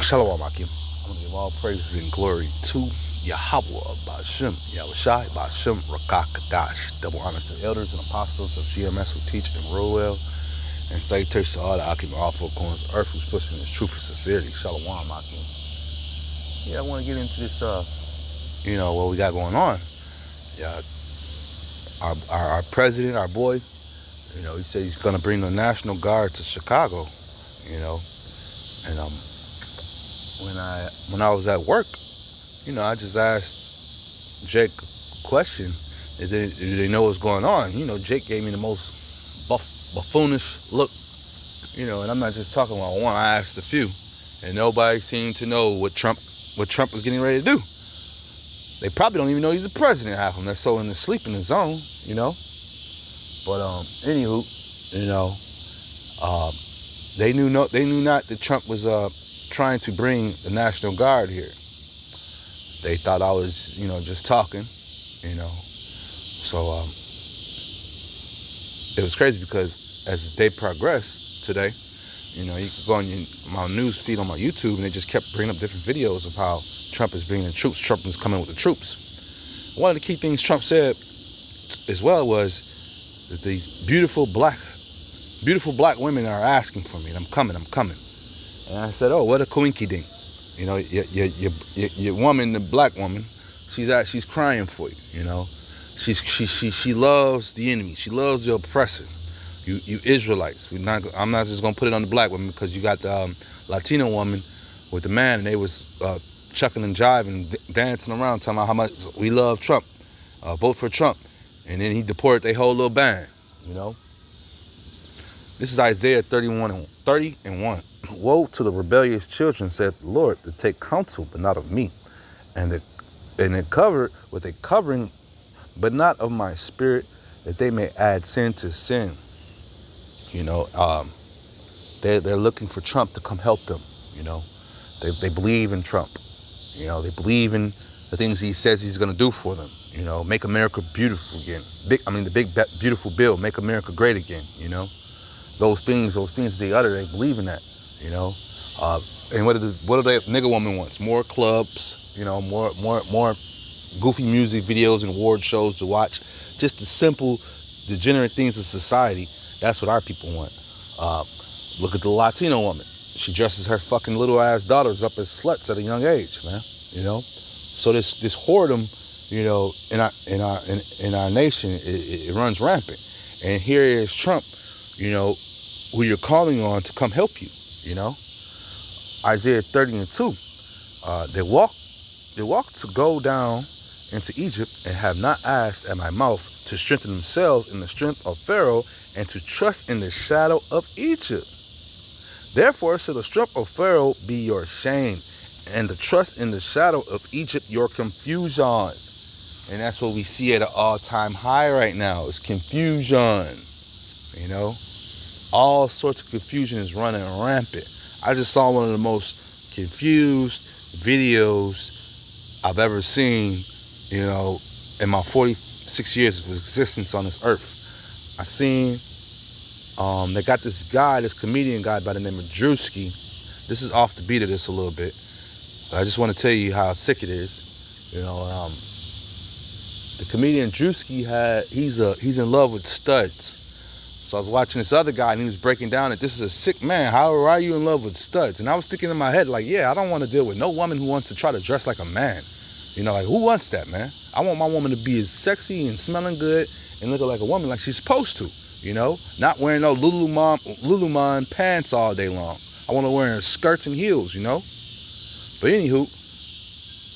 Shalom, Akim. I'm going to give all praises and glory to Yahweh, Ba'ashem, Yahushai, Ba'ashem, Rakakadash. Double honors to the elders and apostles of GMS who teach and rule well. And salutations to all the Akim, all four corners of earth who's pushing this truth and sincerity. Shalom, Akim. Yeah, I want to get into this, what we got going on. Yeah, our president, our boy, he said he's going to bring the National Guard to Chicago, and when I was at work, I just asked Jake a question. Do they know what's going on? Jake gave me the most buffoonish look, and I'm not just talking about one. I asked a few, and nobody seemed to know what Trump was getting ready to do. They probably don't even know he's the president, half of them. They're so in the sleeping zone, But anywho, they knew not that Trump was trying to bring the National Guard here. They thought I was, just talking, So it was crazy because as the day progressed today, you could go on my news feed on my YouTube and they just kept bringing up different videos of how Trump is bringing the troops. Trump was coming with the troops. One of the key things Trump said as well was that these beautiful black women are asking for me. And I'm coming. And I said, oh, what a coinky dink. Your woman, the black woman, she's crying for you. She loves the enemy. She loves the oppressor. You Israelites. I'm not just gonna put it on the black woman because you got the Latino woman with the man, and they was chucking and jiving, dancing around, talking about how much we love Trump, vote for Trump, and then he deported their whole little band. This is Isaiah 30:1. Woe to the rebellious children, saith the Lord, that take counsel, but not of me, and it covered with a covering, but not of my spirit, that they may add sin to sin. They're looking for Trump to come help them. They believe in Trump. They believe in the things he says he's going to do for them. Make America beautiful again. The big beautiful bill, make America great again. Those things they utter, they believe in that. And what do the nigga woman wants? More clubs. More goofy music videos and award shows to watch. Just the simple, degenerate things of society. That's what our people want. Look at the Latino woman. She dresses her fucking little ass daughters up as sluts at a young age, man. So this whoredom, in our nation, it runs rampant. And here is Trump, who you're calling on to come help you. Isaiah 30:2. They walk to go down into Egypt and have not asked at my mouth to strengthen themselves in the strength of Pharaoh and to trust in the shadow of Egypt. Therefore shall the strength of Pharaoh be your shame, and the trust in the shadow of Egypt your confusion. And that's what we see at an all-time high right now, is confusion. All sorts of confusion is running rampant. I just saw one of the most confused videos I've ever seen, in my 46 years of existence on this earth. I seen they got this comedian guy by the name of Drewski. This is off the beat of this a little bit, but I just want to tell you how sick it is. The comedian Drewski he's in love with studs. So I was watching this other guy and he was breaking down that this is a sick man. How are you in love with studs? And I was thinking in my head, like, yeah, I don't want to deal with no woman who wants to try to dress like a man. Who wants that, man? I want my woman to be as sexy and smelling good and looking like a woman like she's supposed to, Not wearing no Lululemon pants all day long. I want her wearing skirts and heels, But anywho,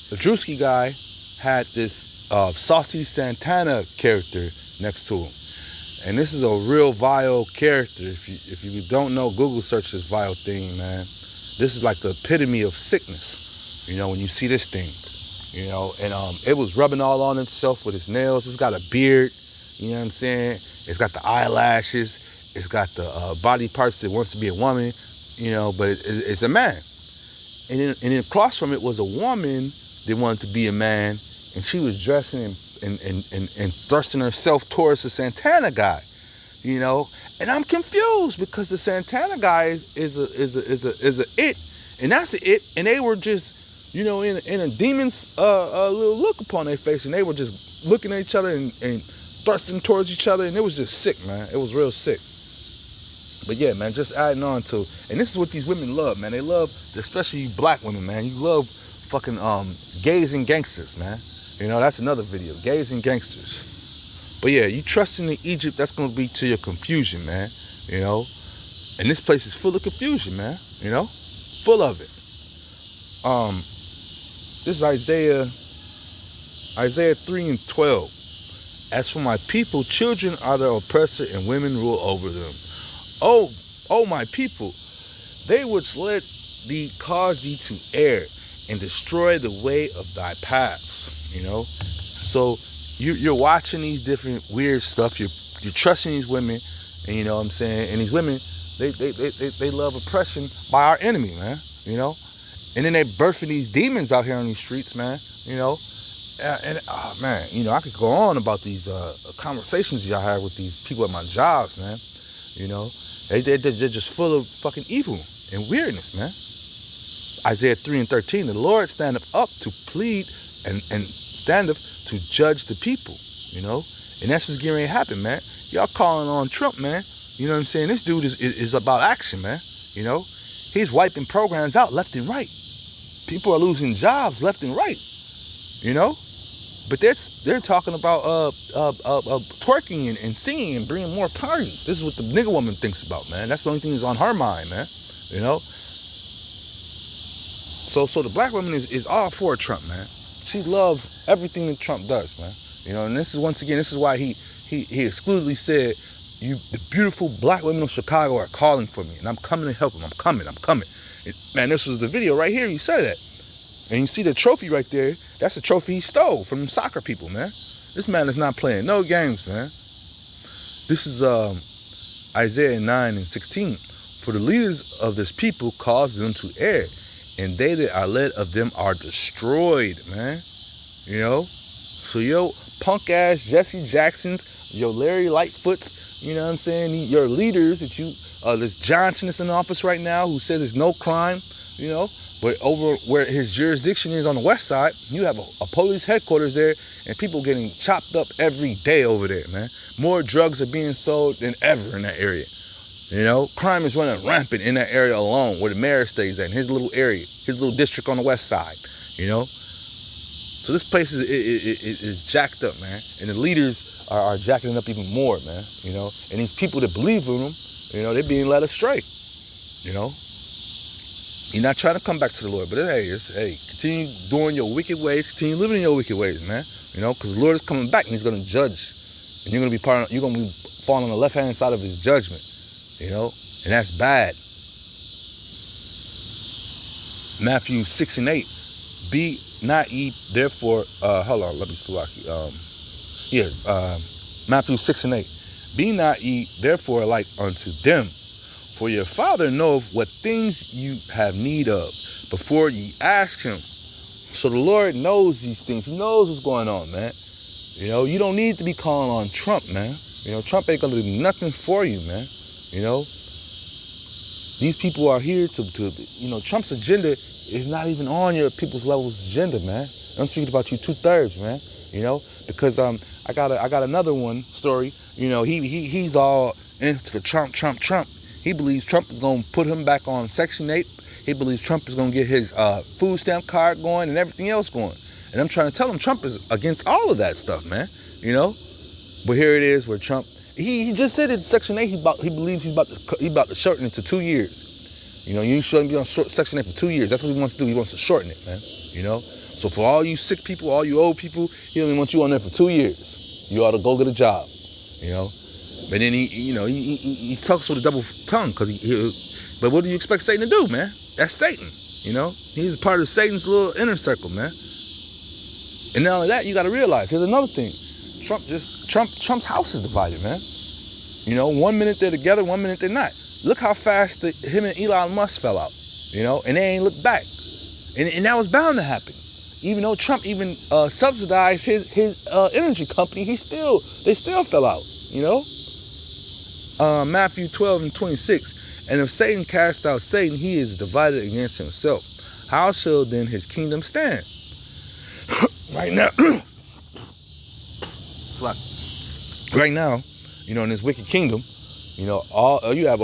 the Drewski guy had this Saucy Santana character next to him. And this is a real vile character. If you don't know, Google search this vile thing, man. This is like the epitome of sickness, when you see this thing, And it was rubbing all on himself with his nails. It's got a beard, you know what I'm saying? It's got the eyelashes. It's got the body parts that wants to be a woman, but it's a man. And then across from it was a woman that wanted to be a man, and she was dressing and thrusting herself towards the Santana guy, And I'm confused because the Santana guy is a it, And that's it. And they were just, you know, in a demon's little look upon their face, and they were just looking at each other and thrusting towards each other, and it was just sick, man. It was real sick. But yeah, man, just adding on to, and this is what these women love, man. They love, especially you black women, man. You love fucking gays and gangsters, man. You know, that's another video, gays and gangsters. But yeah, you trusting in Egypt, that's gonna be to your confusion, man. You know, and this place is full of confusion, man. You know, full of it. This is Isaiah 3:12. As for my people, children are their oppressor, and women rule over them. Oh, my people, they which let thee cause thee to err, and destroy the way of thy paths. You know, so you're watching these different weird stuff. You're trusting these women, and you know what I'm saying. And these women, they love oppression by our enemy, man. You know, and then they birthing these demons out here on these streets, man. You know. And oh man, you know, I could go on about these conversations y'all had with these people at my jobs, man. You know, they're just full of fucking evil and weirdness, man. Isaiah 3:13, the Lord standeth up to plead and standeth to judge the people, you know. And that's what's getting ready to happen, man. Y'all calling on Trump, man. You know what I'm saying? This dude is about action, man. You know, he's wiping programs out left and right. People are losing jobs left and right. You know, but they're talking about twerking and singing and bringing more parties. This is what the nigga woman thinks about, man. That's the only thing that's on her mind, man. You know. So the black woman is all for Trump, man. She loves everything that Trump does, man. You know, and this is why he exclusively said, the beautiful black women of Chicago are calling for me, and I'm coming to help them. I'm coming. Man, this was the video right here. You said that. And you see the trophy right there, that's the trophy he stole from soccer people, man. This man is not playing no games, man. This is Isaiah 9:16. For the leaders of this people cause them to err, and they that are led of them are destroyed, man. You know? So yo, punk ass Jesse Jacksons, yo Larry Lightfoots, you know what I'm saying? Your leaders that this Johnson is in office right now who says there's no crime, you know? But over where his jurisdiction is on the west side, you have a police headquarters there, and people getting chopped up every day over there, man. More drugs are being sold than ever in that area. You know, crime is running rampant in that area alone, where the mayor stays at, in his little area, his little district on the west side. You know, so this place is jacked up, man, and the leaders are jacking it up even more, man. You know, and these people that believe in them, you know, they're being led astray. You know. You're not trying to come back to the Lord, but hey, continue doing your wicked ways, continue living in your wicked ways, man. You know, because the Lord is coming back and He's going to judge, and you're going to be falling on the left-hand side of His judgment. You know, and that's bad. Matthew 6:8. Be not ye therefore. Hold on, let me see. Matthew 6:8. Be not ye therefore like unto them. For your Father knoweth what things you have need of before ye ask Him. So the Lord knows these things. He knows what's going on, man. You know, you don't need to be calling on Trump, man. You know, Trump ain't going to do nothing for you, man. You know, these people are here to you know, Trump's agenda is not even on your people's level's agenda, man. I'm speaking about you 2/3, man. You know, because I got another one story. You know, he's all into the Trump. He believes Trump is going to put him back on Section 8. He believes Trump is going to get his food stamp card going and everything else going. And I'm trying to tell him Trump is against all of that stuff, man. You know? But here it is where Trump, he just said in Section 8, he believes he's about to shorten it to 2 years. You know, you shouldn't be on Section 8 for 2 years. That's what he wants to do. He wants to shorten it, man. You know? So for all you sick people, all you old people, he only wants you on there for 2 years. You ought to go get a job. You know? But then he talks with a double tongue but what do you expect Satan to do, man? That's Satan, you know? He's part of Satan's little inner circle, man. And not only that, you got to realize, here's another thing. Trump's house is divided, man. You know, 1 minute they're together, 1 minute they're not. Look how fast him and Elon Musk fell out, you know? And they ain't looked back. And that was bound to happen. Even though Trump even subsidized his energy company, they still fell out, you know? Matthew 12:26, And if Satan cast out Satan, he is divided against himself. How shall then his kingdom stand? Right now, right now, in this wicked kingdom, all you have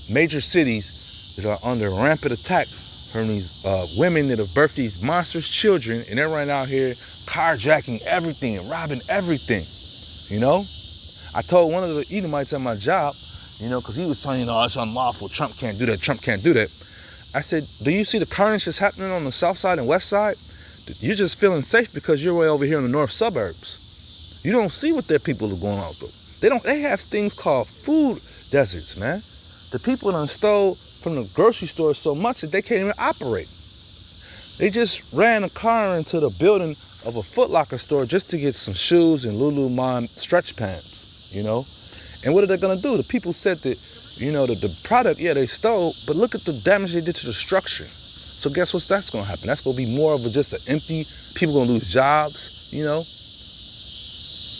major cities that are under rampant attack from these women that have birthed these monstrous children, and they're right out here carjacking everything and robbing everything. I told one of the Edomites at my job, because he was telling, it's unlawful, Trump can't do that, Trump can't do that. I said, do you see the carnage that's happening on the south side and west side? You're just feeling safe because you're way over here in the north suburbs. You don't see what their people are going out through. They have things called food deserts, man. The people done stole from the grocery store so much that they can't even operate. They just ran a car into the building of a Foot Locker store just to get some shoes and Lululemon stretch pants, And what are they gonna do? The people said that, the product, they stole, but look at the damage they did to the structure. So guess what that's gonna happen? That's gonna be more of just an empty, people gonna lose jobs,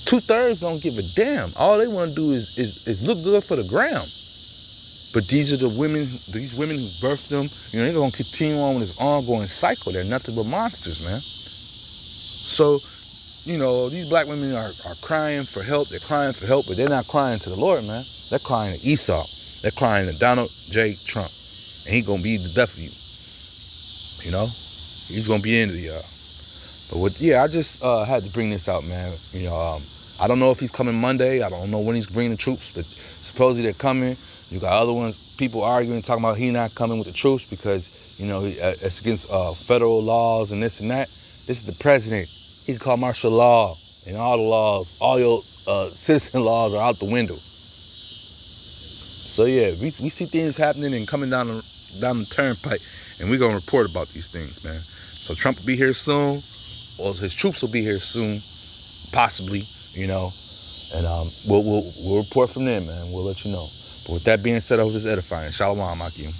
2/3 don't give a damn. All they wanna do is look good for the gram. But these are these women who birthed them, they're gonna continue on with this ongoing cycle. They're nothing but monsters, man. So, these black women are crying for help. They're crying for help, but they're not crying to the Lord, man. They're crying to Esau. They're crying to Donald J. Trump. And he's gonna be the death of you. He's gonna be into y'all. But I just had to bring this out, man. I don't know if he's coming Monday. I don't know when he's bringing the troops, but supposedly they're coming. You got other ones, people arguing, talking about he not coming with the troops because, it's against federal laws and this and that. This is the president. He can call martial law, and all the laws, all your citizen laws are out the window. So we see things happening and coming down the turnpike, and we're gonna report about these things, man. So Trump will be here soon, or his troops will be here soon, possibly, and we'll report from there, man. We'll let you know. But with that being said, I hope this is edifying. Shalom, Akim.